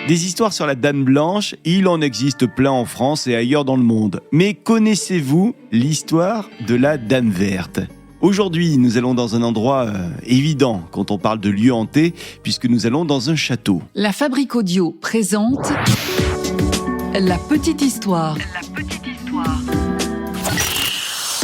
Des histoires sur la Dame Blanche, il en existe plein en France et ailleurs dans le monde. Mais connaissez-vous l'histoire de la Dame Verte ? Aujourd'hui, nous allons dans un endroit évident quand on parle de lieux hantés, puisque nous allons dans un château. La Fabrique Audio présente La Petite Histoire.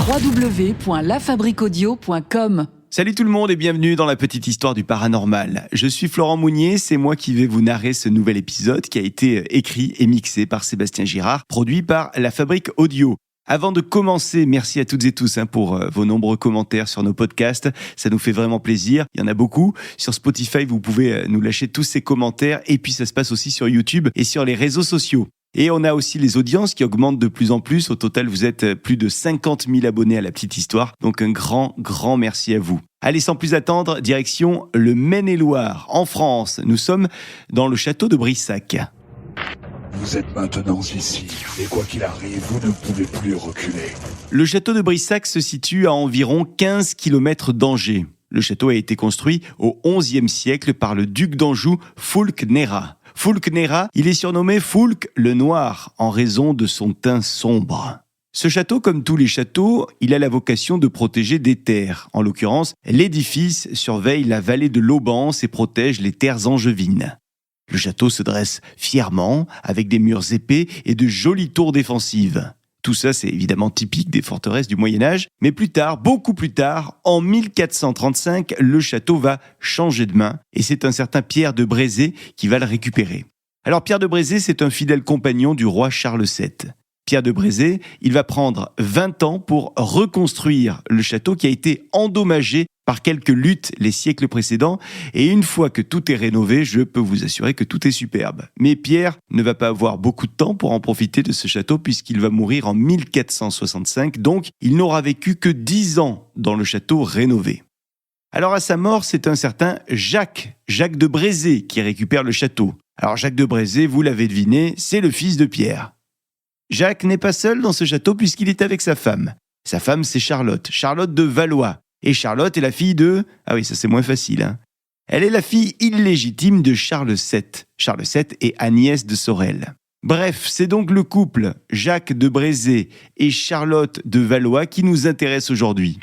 www.lafabriqueaudio.com. Salut tout le monde et bienvenue dans la petite histoire du paranormal. Je suis Florent Mounier, c'est moi qui vais vous narrer ce nouvel épisode qui a été écrit et mixé par Sébastien Girard, produit par La Fabrique Audio. Avant de commencer, merci à toutes et tous pour vos nombreux commentaires sur nos podcasts. Ça nous fait vraiment plaisir. Il y en a beaucoup. Sur Spotify, vous pouvez nous lâcher tous ces commentaires. Et puis, ça se passe aussi sur YouTube et sur les réseaux sociaux. Et on a aussi les audiences qui augmentent de plus en plus. Au total, vous êtes plus de 50 000 abonnés à la petite histoire. Donc, un grand merci à vous. Allez, sans plus attendre, direction le Maine-et-Loire, en France. Nous sommes dans le château de Brissac. Vous êtes maintenant ici, et quoi qu'il arrive, vous ne pouvez plus reculer. Le château de Brissac se situe à environ 15 km d'Angers. Le château a été construit au XIe siècle par le duc d'Anjou, Fulk Néra. Fulk Néra, il est surnommé Fulk le Noir, en raison de son teint sombre. Ce château, comme tous les châteaux, il a la vocation de protéger des terres. En l'occurrence, l'édifice surveille la vallée de l'Aubance et protège les terres angevines. Le château se dresse fièrement, avec des murs épais et de jolies tours défensives. Tout ça, c'est évidemment typique des forteresses du Moyen-Âge. Mais plus tard, beaucoup plus tard, en 1435, le château va changer de main. Et c'est un certain Pierre de Brézé qui va le récupérer. Alors Pierre de Brézé, c'est un fidèle compagnon du roi Charles VII. Pierre de Brézé, il va prendre 20 ans pour reconstruire le château qui a été endommagé par quelques luttes les siècles précédents. Et une fois que tout est rénové, je peux vous assurer que tout est superbe. Mais Pierre ne va pas avoir beaucoup de temps pour en profiter de ce château puisqu'il va mourir en 1465. Donc, il n'aura vécu que 10 ans dans le château rénové. Alors à sa mort, c'est un certain Jacques de Brézé qui récupère le château. Alors Jacques de Brézé, vous l'avez deviné, c'est le fils de Pierre. Jacques n'est pas seul dans ce château puisqu'il est avec sa femme. Sa femme, c'est Charlotte de Valois. Et Charlotte est la fille de... Ah oui, ça c'est moins facile. Elle est la fille illégitime de Charles VII. Charles VII et Agnès de Sorel. Bref, c'est donc le couple Jacques de Brézé et Charlotte de Valois qui nous intéresse aujourd'hui.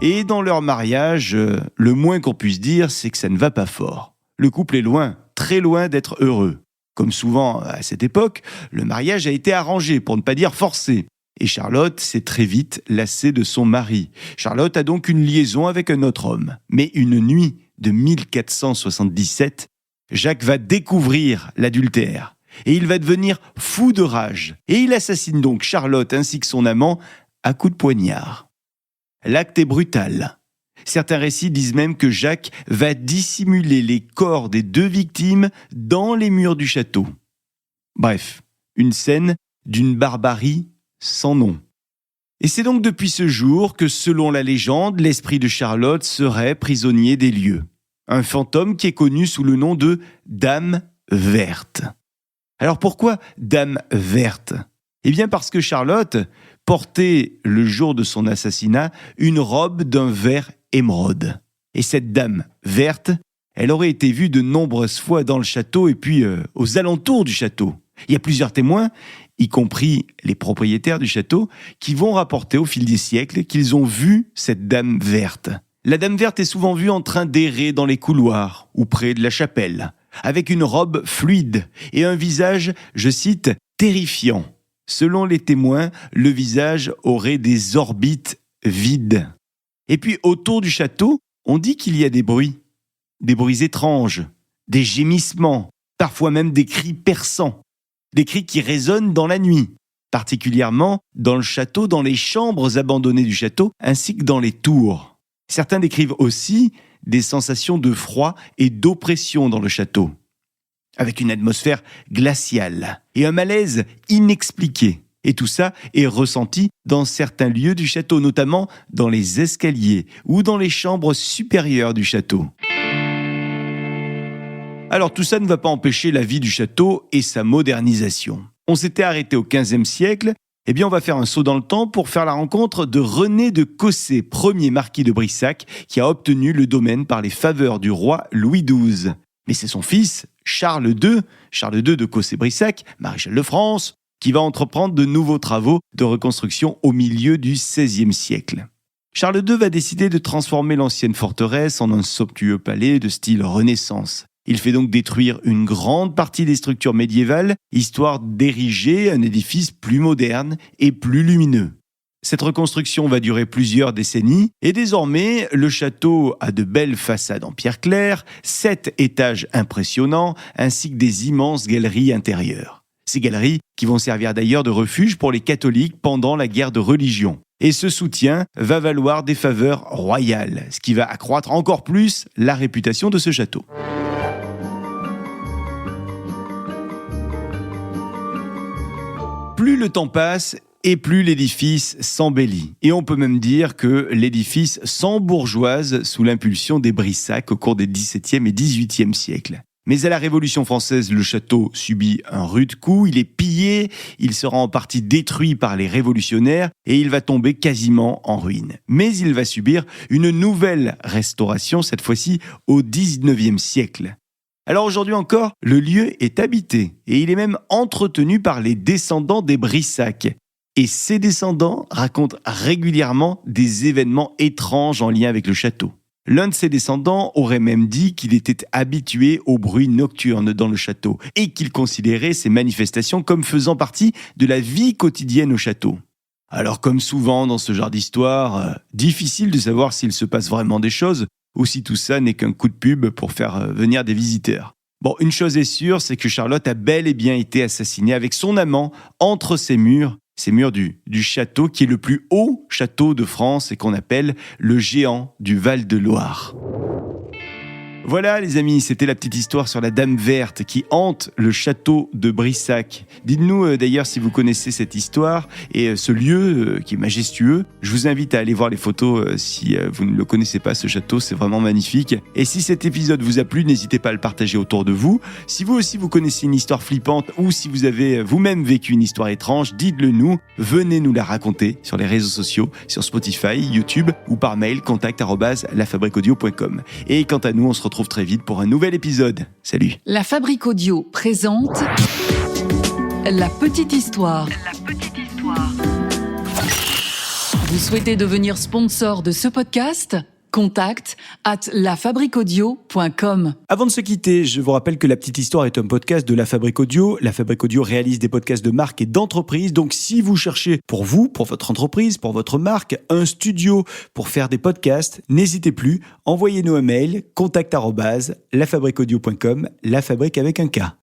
Et dans leur mariage, le moins qu'on puisse dire, c'est que ça ne va pas fort. Le couple est loin, très loin d'être heureux. Comme souvent à cette époque, le mariage a été arrangé, pour ne pas dire forcé. Et Charlotte s'est très vite lassée de son mari. Charlotte a donc une liaison avec un autre homme. Mais une nuit de 1477, Jacques va découvrir l'adultère. Et il va devenir fou de rage. Et il assassine donc Charlotte ainsi que son amant à coups de poignard. L'acte est brutal. Certains récits disent même que Jacques va dissimuler les corps des deux victimes dans les murs du château. Bref, une scène d'une barbarie sans nom. Et c'est donc depuis ce jour que, selon la légende, l'esprit de Charlotte serait prisonnier des lieux. Un fantôme qui est connu sous le nom de Dame Verte. Alors pourquoi Dame Verte ? Eh bien parce que Charlotte portait, le jour de son assassinat, une robe d'un vert émeraude. Et cette Dame Verte, elle aurait été vue de nombreuses fois dans le château et puis aux alentours du château. Il y a plusieurs témoins, y compris les propriétaires du château, qui vont rapporter au fil des siècles qu'ils ont vu cette Dame Verte. La Dame Verte est souvent vue en train d'errer dans les couloirs ou près de la chapelle, avec une robe fluide et un visage, je cite, terrifiant. Selon les témoins, le visage aurait des orbites vides. Et puis autour du château, on dit qu'il y a des bruits étranges, des gémissements, parfois même des cris perçants, des cris qui résonnent dans la nuit, particulièrement dans le château, dans les chambres abandonnées du château, ainsi que dans les tours. Certains décrivent aussi des sensations de froid et d'oppression dans le château, avec une atmosphère glaciale et un malaise inexpliqué. Et tout ça est ressenti dans certains lieux du château, notamment dans les escaliers ou dans les chambres supérieures du château. Alors tout ça ne va pas empêcher la vie du château et sa modernisation. On s'était arrêté au XVe siècle Eh bien, on va faire un saut dans le temps pour faire la rencontre de René de Cossé, premier marquis de Brissac, qui a obtenu le domaine par les faveurs du roi Louis XII. Mais c'est son fils, Charles II de Cossé-Brissac, maréchal de France, qui va entreprendre de nouveaux travaux de reconstruction au milieu du XVIe siècle. Charles II va décider de transformer l'ancienne forteresse en un somptueux palais de style Renaissance. Il fait donc détruire une grande partie des structures médiévales, histoire d'ériger un édifice plus moderne et plus lumineux. Cette reconstruction va durer plusieurs décennies et désormais, le château a de belles façades en pierre claire, 7 étages impressionnants ainsi que des immenses galeries intérieures. Ces galeries qui vont servir d'ailleurs de refuge pour les catholiques pendant la guerre de religion. Et ce soutien va valoir des faveurs royales, ce qui va accroître encore plus la réputation de ce château. Plus le temps passe, et plus l'édifice s'embellit. Et on peut même dire que l'édifice s'embourgeoise sous l'impulsion des Brissac au cours des XVIIe et XVIIIe siècles. Mais à la Révolution française, le château subit un rude coup, il est pillé, il sera en partie détruit par les révolutionnaires et il va tomber quasiment en ruine. Mais il va subir une nouvelle restauration, cette fois-ci au XIXe siècle. Alors aujourd'hui encore, le lieu est habité et il est même entretenu par les descendants des Brissac. Et ces descendants racontent régulièrement des événements étranges en lien avec le château. L'un de ses descendants aurait même dit qu'il était habitué aux bruits nocturnes dans le château et qu'il considérait ces manifestations comme faisant partie de la vie quotidienne au château. Alors comme souvent dans ce genre d'histoire, difficile de savoir s'il se passe vraiment des choses ou si tout ça n'est qu'un coup de pub pour faire venir des visiteurs. Bon, une chose est sûre, c'est que Charlotte a bel et bien été assassinée avec son amant entre ces murs du château qui est le plus haut château de France et qu'on appelle le géant du Val-de-Loire. Voilà les amis, c'était la petite histoire sur la Dame Verte qui hante le château de Brissac. Dites-nous d'ailleurs si vous connaissez cette histoire et ce lieu qui est majestueux. Je vous invite à aller voir les photos si vous ne le connaissez pas, ce château, c'est vraiment magnifique. Et si cet épisode vous a plu, n'hésitez pas à le partager autour de vous. Si vous aussi vous connaissez une histoire flippante ou si vous avez vous-même vécu une histoire étrange, dites-le nous, venez nous la raconter sur les réseaux sociaux, sur Spotify, YouTube ou par mail contact@lafabriqueaudio.com. Et quant à nous, on se retrouve très vite pour un nouvel épisode. Salut. La Fabrique Audio présente La Petite Histoire. Vous souhaitez devenir sponsor de ce podcast ? contact@lafabriqueaudio.com. Avant de se quitter, je vous rappelle que La Petite Histoire est un podcast de La Fabrique Audio. La Fabrique Audio réalise des podcasts de marque et d'entreprise. Donc, si vous cherchez pour vous, pour votre entreprise, pour votre marque, un studio pour faire des podcasts, n'hésitez plus. Envoyez-nous un mail, contact@lafabriqueaudio.com, la fabrique avec un K.